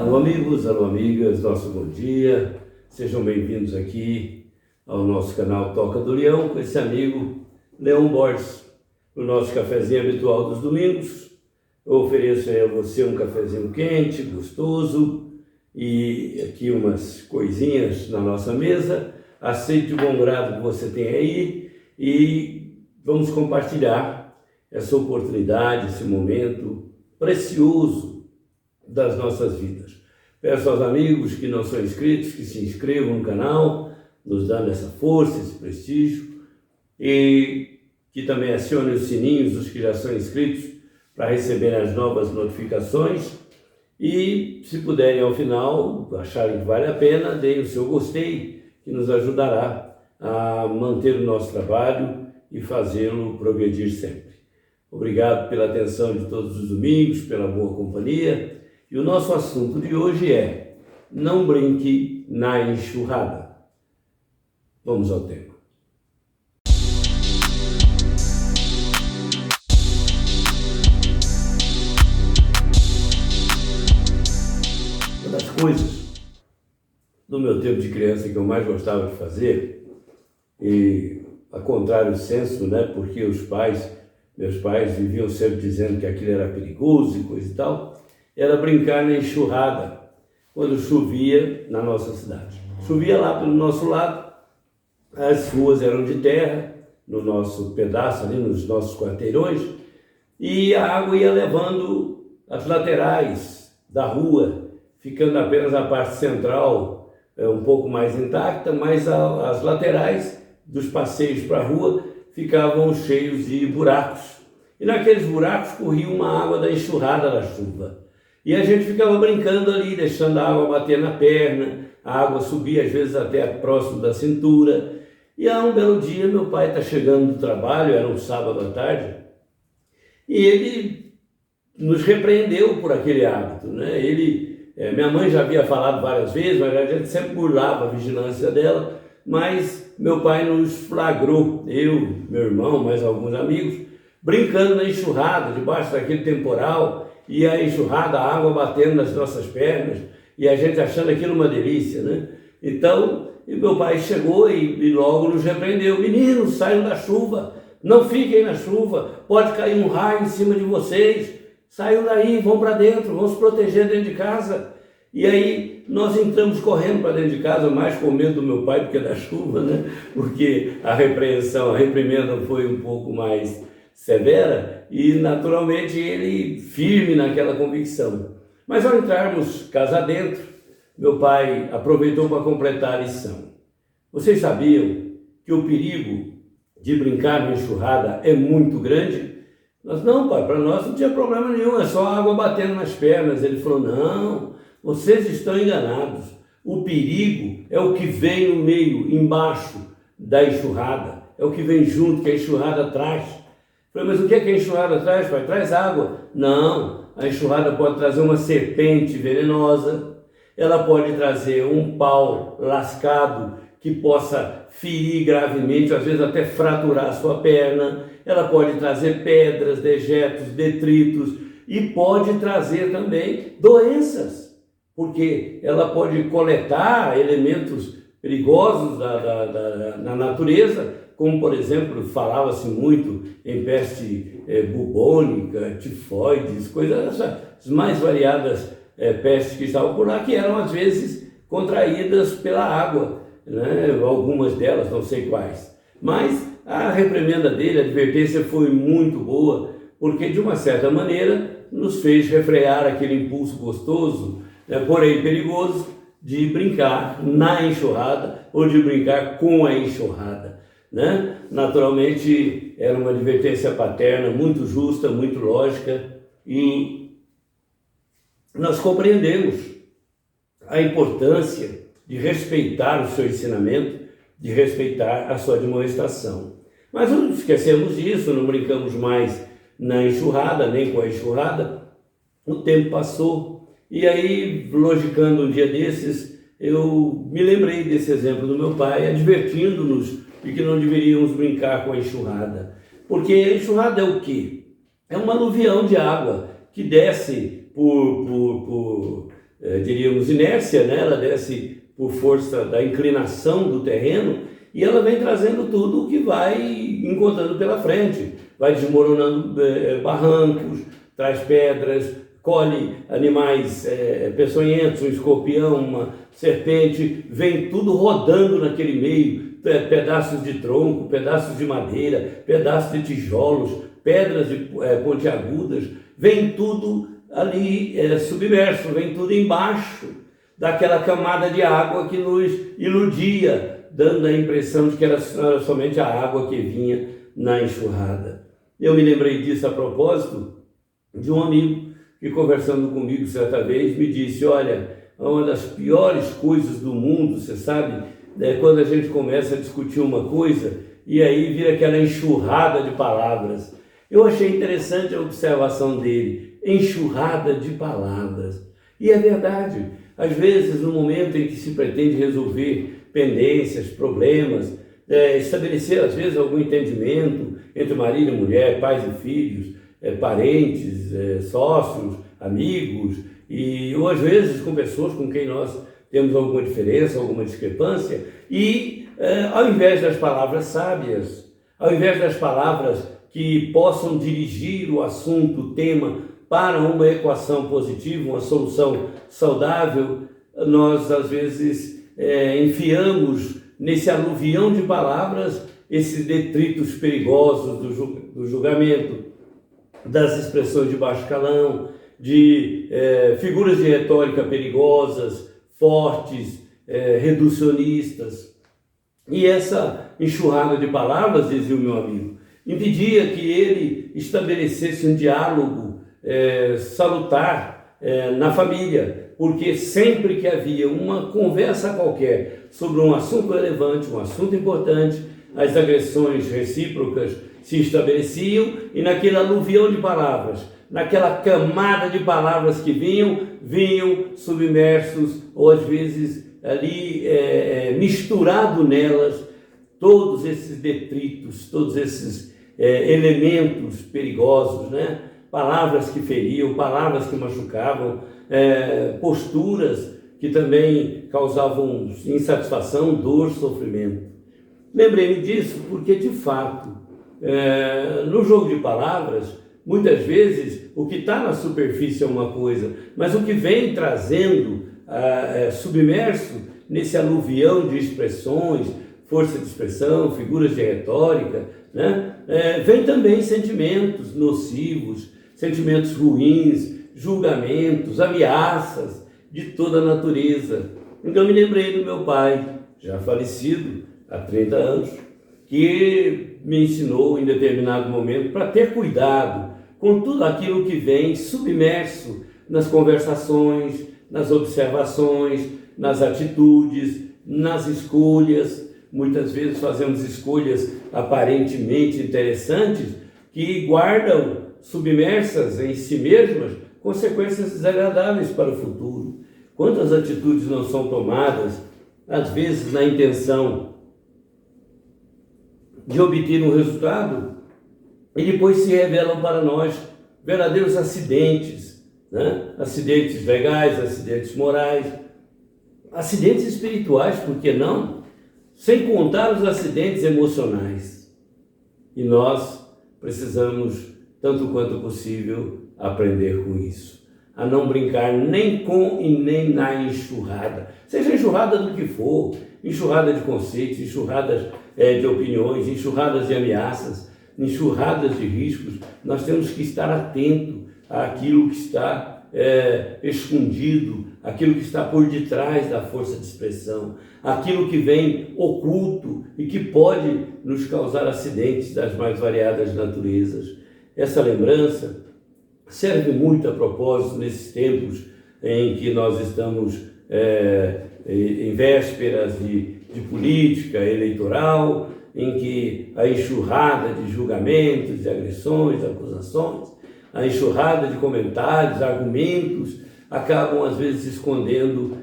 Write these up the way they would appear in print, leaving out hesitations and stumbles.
Alô amigos, alô amigas, nosso bom dia, sejam bem-vindos aqui ao nosso canal Toca do Leão, com esse amigo Leão Borges. No nosso cafezinho habitual dos domingos, eu ofereço aí a você um cafezinho quente, gostoso, e aqui umas coisinhas na nossa mesa. Aceite o bom grado que você tem aí e vamos compartilhar essa oportunidade, esse momento precioso das nossas vidas. Peço aos amigos que não são inscritos que se inscrevam no canal, nos dando essa força, esse prestígio, e que também acionem os sininhos, os que já são inscritos, para receberem as novas notificações. E se puderem ao final, acharem que vale a pena, deem o seu gostei, que nos ajudará a manter o nosso trabalho e fazê-lo progredir sempre. Obrigado pela atenção de todos os domingos, pela boa companhia. E o nosso assunto de hoje é: não brinque na enxurrada. Vamos ao tema. Uma das coisas do meu tempo de criança que eu mais gostava de fazer, e a contrário senso, porque meus pais viviam sempre dizendo que aquilo era perigoso e coisa e tal, era brincar na enxurrada, quando chovia na nossa cidade. Chovia lá pelo nosso lado, as ruas eram de terra, no nosso pedaço ali, nos nossos quarteirões, e a água ia levando as laterais da rua, ficando apenas a parte central um pouco mais intacta, mas as laterais dos passeios para a rua ficavam cheios de buracos. E naqueles buracos corria uma água da enxurrada da chuva. E a gente ficava brincando ali, deixando a água bater na perna, a água subia às vezes até próximo da cintura. E um belo dia meu pai está chegando do trabalho, era um sábado à tarde, e ele nos repreendeu por aquele hábito, minha mãe já havia falado várias vezes, mas a gente sempre burlava a vigilância dela, mas meu pai nos flagrou, eu, meu irmão, mais alguns amigos, brincando na enxurrada, debaixo daquele temporal, e a enxurrada, a água batendo nas nossas pernas, e a gente achando aquilo uma delícia, Então, meu pai chegou e logo nos repreendeu: meninos, saiam da chuva, não fiquem na chuva, pode cair um raio em cima de vocês, saiam daí, vão para dentro, vão se proteger dentro de casa. E aí nós entramos correndo para dentro de casa, mais com medo do meu pai do que da chuva, porque a reprimenda foi um pouco mais severa, e naturalmente ele firme naquela convicção. Mas ao entrarmos casa dentro, meu pai aproveitou para completar a lição. Vocês sabiam que o perigo de brincar na enxurrada é muito grande? Nós, não, pai, para nós não tinha problema nenhum, é só água batendo nas pernas. Ele falou: não, vocês estão enganados. O perigo é o que vem no meio, embaixo da enxurrada, é o que vem junto, que a enxurrada traz. Eu falei: mas o que a enxurrada traz, pai? Traz água? Não, a enxurrada pode trazer uma serpente venenosa, ela pode trazer um pau lascado que possa ferir gravemente, às vezes até fraturar a sua perna, ela pode trazer pedras, dejetos, detritos, e pode trazer também doenças, porque ela pode coletar elementos perigosos da natureza, como, por exemplo, falava-se muito em peste bubônica, tifoides, coisas, as mais variadas pestes que estavam por lá, que eram às vezes contraídas pela água, algumas delas, não sei quais. Mas a reprimenda dele, a advertência foi muito boa, porque de uma certa maneira nos fez refrear aquele impulso gostoso, porém perigoso, de brincar na enxurrada ou de brincar com a enxurrada. Naturalmente era uma advertência paterna muito justa, muito lógica, e nós compreendemos a importância de respeitar o seu ensinamento, de respeitar a sua admoestação. Mas não esquecemos disso, não brincamos mais na enxurrada, nem com a enxurrada. O tempo passou, e aí, logicando um dia desses, eu me lembrei desse exemplo do meu pai, advertindo-nos de que não deveríamos brincar com a enxurrada. Porque a enxurrada é o quê? É um aluvião de água que desce por diríamos, inércia, né? Ela desce por força da inclinação do terreno e ela vem trazendo tudo o que vai encontrando pela frente. Vai desmoronando barrancos, traz pedras, colhe animais peçonhentos, um escorpião, uma serpente, vem tudo rodando naquele meio, pedaços de tronco, pedaços de madeira, pedaços de tijolos, pedras pontiagudas, vem tudo ali submerso, vem tudo embaixo daquela camada de água que nos iludia, dando a impressão de que era somente a água que vinha na enxurrada. Eu me lembrei disso a propósito de um amigo que, conversando comigo certa vez, me disse: olha, uma das piores coisas do mundo, você sabe, é quando a gente começa a discutir uma coisa e aí vira aquela enxurrada de palavras. Eu achei interessante a observação dele, enxurrada de palavras. E é verdade, às vezes no momento em que se pretende resolver pendências, problemas, estabelecer às vezes algum entendimento entre marido e mulher, pais e filhos, parentes, sócios, amigos, ou às vezes com pessoas com quem nós temos alguma diferença, alguma discrepância, e ao invés das palavras sábias, ao invés das palavras que possam dirigir o assunto, o tema, para uma equação positiva, uma solução saudável, nós às vezes enfiamos nesse aluvião de palavras esses detritos perigosos do julgamento, das expressões de baixo calão, de figuras de retórica perigosas, fortes, reducionistas. E essa enxurrada de palavras, dizia o meu amigo, impedia que ele estabelecesse um diálogo salutar na família, porque sempre que havia uma conversa qualquer sobre um assunto relevante, um assunto importante, as agressões recíprocas se estabeleciam e naquele aluvião de palavras, naquela camada de palavras que vinham submersos ou às vezes ali misturado nelas todos esses detritos, todos esses elementos perigosos, né? Palavras que feriam, palavras que machucavam, posturas que também causavam insatisfação, dor, sofrimento. Lembrei-me disso porque, de fato, no jogo de palavras, muitas vezes o que está na superfície é uma coisa, mas o que vem trazendo, submerso nesse aluvião de expressões, força de expressão, figuras de retórica, né? Vem também sentimentos nocivos, sentimentos ruins, julgamentos, ameaças de toda a natureza. Então me lembrei do meu pai, já falecido há 30 anos, que me ensinou em determinado momento para ter cuidado com tudo aquilo que vem submerso nas conversações, nas observações, nas atitudes, nas escolhas. Muitas vezes fazemos escolhas aparentemente interessantes que guardam submersas em si mesmas consequências desagradáveis para o futuro. Quantas atitudes não são tomadas, às vezes na intenção de obter um resultado, e depois se revelam para nós verdadeiros acidentes, né? Acidentes legais, acidentes morais, acidentes espirituais, por que não? Sem contar os acidentes emocionais. E nós precisamos, tanto quanto possível, aprender com isso. A não brincar nem com e nem na enxurrada. Seja enxurrada do que for, enxurrada de conceitos, enxurradas de opiniões, enxurradas de ameaças, enxurradas de riscos. Nós temos que estar atento àquilo que está escondido, aquilo que está por detrás da força de expressão, aquilo que vem oculto e que pode nos causar acidentes das mais variadas naturezas. Essa lembrança serve muito a propósito nesses tempos em que nós estamos em vésperas de política eleitoral, em que a enxurrada de julgamentos, de agressões, de acusações, a enxurrada de comentários, argumentos, acabam às vezes escondendo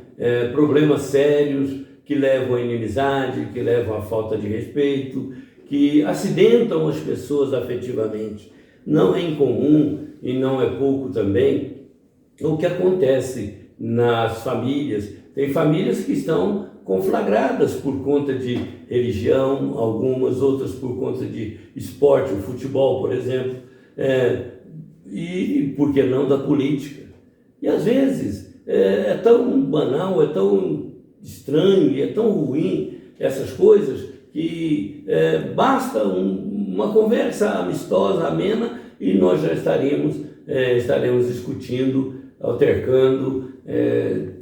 problemas sérios que levam à inimizade, que levam à falta de respeito, que acidentam as pessoas afetivamente. Não é incomum e não é pouco também o que acontece nas famílias. Tem famílias que estão conflagradas por conta de religião, algumas outras por conta de esporte, o futebol, por exemplo, e por que não da política. E às vezes é tão banal, é tão estranho e é tão ruim essas coisas que basta uma conversa amistosa, amena, e nós já estaremos discutindo, altercando,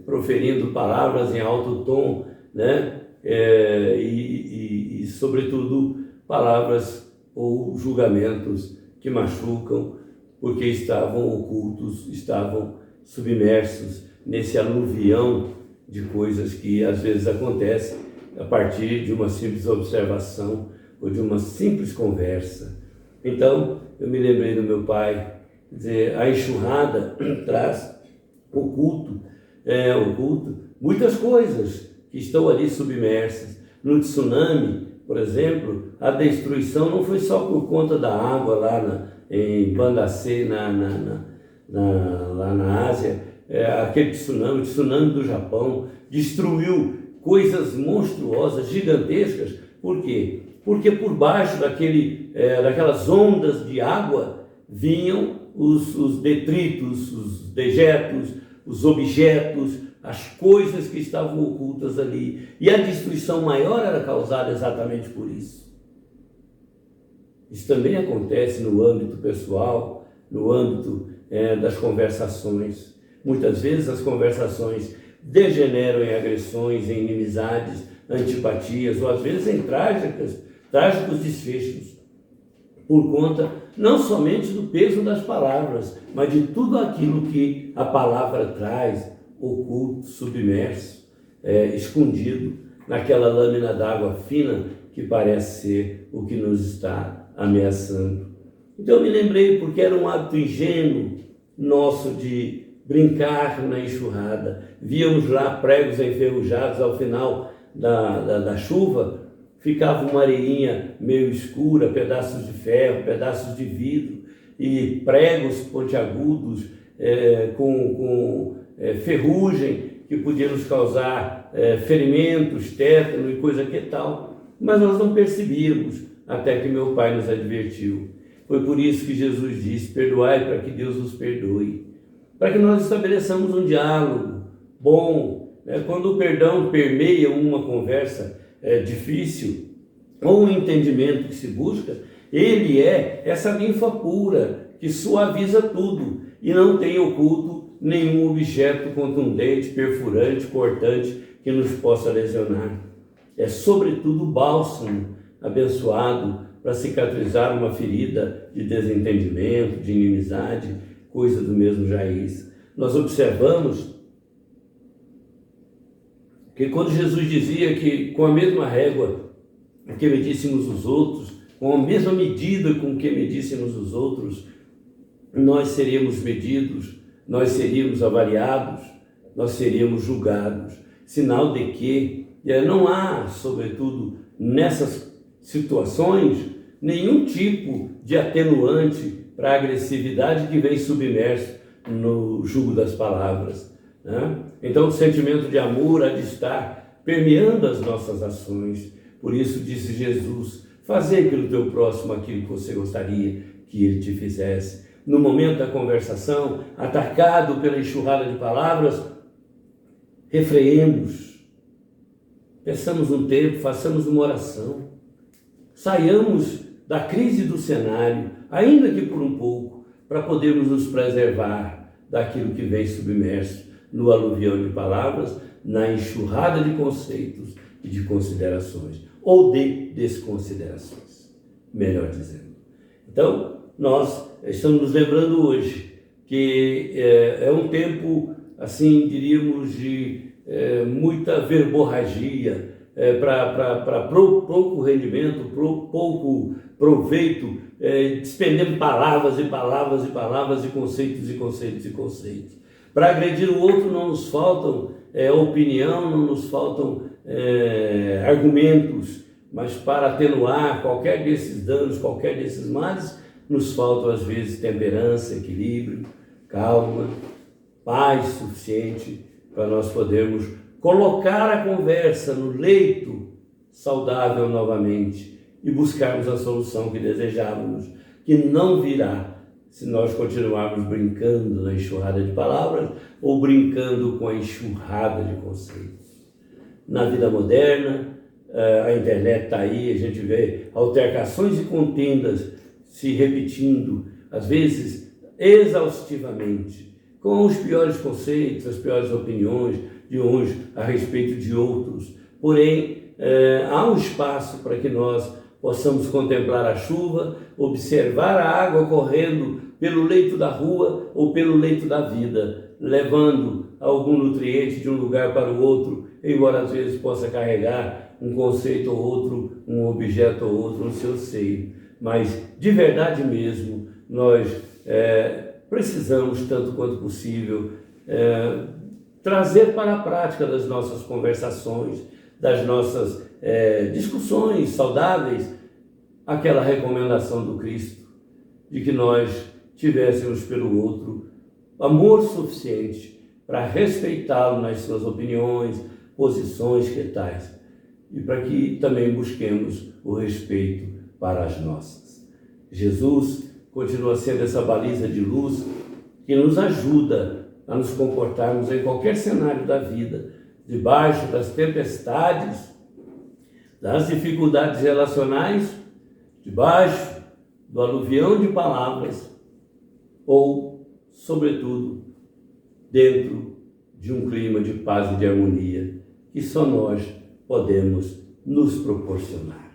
proferindo palavras em alto tom, né? E, sobretudo, palavras ou julgamentos que machucam, porque estavam ocultos, estavam submersos nesse aluvião de coisas que às vezes acontecem a partir de uma simples observação ou de uma simples conversa. Então, eu me lembrei do meu pai dizer: a enxurrada traz oculto, muitas coisas que estão ali submersas. No tsunami, por exemplo, a destruição não foi só por conta da água lá em Bandacê, lá na Ásia. Aquele tsunami, o tsunami do Japão, destruiu coisas monstruosas, gigantescas. Por quê? Porque por baixo daquelas ondas de água vinham os detritos, os dejetos, os objetos, as coisas que estavam ocultas ali. E a destruição maior era causada exatamente por isso. Isso também acontece no âmbito pessoal, no âmbito das conversações. Muitas vezes as conversações degeneram em agressões, em inimizades, antipatias, ou às vezes em trágicos desfechos, por conta não somente do peso das palavras, mas de tudo aquilo que a palavra traz, oculto, submerso, escondido naquela lâmina d'água fina que parece ser o que nos está ameaçando. Então eu me lembrei, porque era um hábito ingênuo nosso de brincar na enxurrada. Víamos lá pregos enferrujados ao final da chuva, ficava uma areinha meio escura, pedaços de ferro, pedaços de vidro e pregos pontiagudos com ferrugem que podia nos causar ferimentos, tétano e coisa que tal, mas nós não percebíamos até que meu pai nos advertiu. Foi por isso que Jesus disse: perdoai para que Deus os perdoe, para que nós estabeleçamos um diálogo bom, né? Quando o perdão permeia uma conversa difícil, ou um entendimento que se busca, ele é essa linfa pura que suaviza tudo e não tem oculto nenhum objeto contundente, perfurante, cortante que nos possa lesionar. É sobretudo o bálsamo abençoado para cicatrizar uma ferida de desentendimento, de inimizade, coisa do mesmo raiz. Nós observamos que quando Jesus dizia que com a mesma régua que medíssemos os outros, com a mesma medida com que medíssemos os outros, nós seríamos medidos, nós seríamos avaliados, nós seríamos julgados. Sinal de que não há, sobretudo nessas situações, nenhum tipo de atenuante para a agressividade que vem submerso no jugo das palavras, né? Então o sentimento de amor há de estar permeando as nossas ações. Por isso disse Jesus: fazei pelo teu próximo aquilo que você gostaria que ele te fizesse. No momento da conversação, atacado pela enxurrada de palavras, refreemos, peçamos um tempo, façamos uma oração, saiamos da crise do cenário, ainda que por um pouco, para podermos nos preservar daquilo que vem submerso no aluvião de palavras, na enxurrada de conceitos e de considerações, ou de desconsiderações, melhor dizendo. Então, nós estamos nos lembrando hoje que é um tempo, assim diríamos, de muita verborragia, para pouco rendimento, pouco proveito, despendendo palavras e palavras e palavras e conceitos e conceitos e conceitos. Para agredir o outro não nos faltam opinião, não nos faltam argumentos, mas para atenuar qualquer desses danos, qualquer desses males, nos faltam às vezes temperança, equilíbrio, calma, paz suficiente para nós podermos colocar a conversa no leito saudável novamente e buscarmos a solução que desejávamos, que não virá se nós continuarmos brincando na enxurrada de palavras ou brincando com a enxurrada de conceitos. Na vida moderna, a internet está aí, a gente vê altercações e contendas se repetindo, às vezes exaustivamente, com os piores conceitos, as piores opiniões de uns a respeito de outros. Porém, há um espaço para que nós possamos contemplar a chuva, observar a água correndo pelo leito da rua ou pelo leito da vida, levando algum nutriente de um lugar para o outro, embora às vezes possa carregar um conceito ou outro, um objeto ou outro no seu seio. Mas, de verdade mesmo, nós precisamos, tanto quanto possível, trazer para a prática das nossas conversações, das nossas discussões saudáveis, aquela recomendação do Cristo, de que nós tivéssemos pelo outro amor suficiente para respeitá-lo nas suas opiniões, posições que tais, e para que também busquemos o respeito para as nossas. Jesus continua sendo essa baliza de luz que nos ajuda a nos comportarmos em qualquer cenário da vida, debaixo das tempestades, das dificuldades relacionais, debaixo do aluvião de palavras ou, sobretudo, dentro de um clima de paz e de harmonia que só nós podemos nos proporcionar.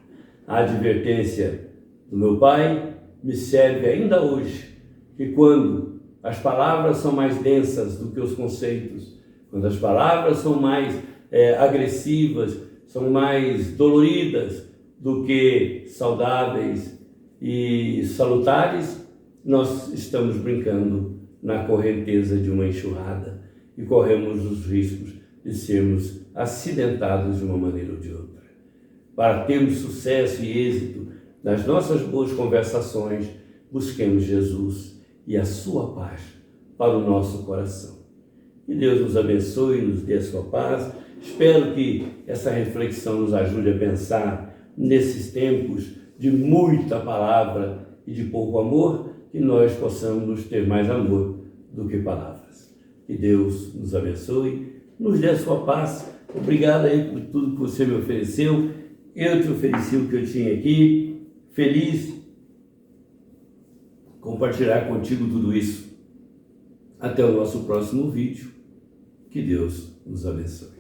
A advertência do meu pai me serve ainda hoje, que quando as palavras são mais densas do que os conceitos, quando as palavras são mais agressivas, são mais doloridas do que saudáveis e salutares, nós estamos brincando na correnteza de uma enxurrada e corremos os riscos de sermos acidentados de uma maneira ou de outra. Para termos sucesso e êxito nas nossas boas conversações, busquemos Jesus e a sua paz para o nosso coração. Que Deus nos abençoe e nos dê a sua paz. Espero que essa reflexão nos ajude a pensar nesses tempos de muita palavra e de pouco amor, que nós possamos ter mais amor do que palavras. Que Deus nos abençoe, nos dê a sua paz. Obrigado aí por tudo que você me ofereceu. Eu te ofereci o que eu tinha aqui. Feliz compartilhar contigo tudo isso. Até o nosso próximo vídeo. Que Deus nos abençoe.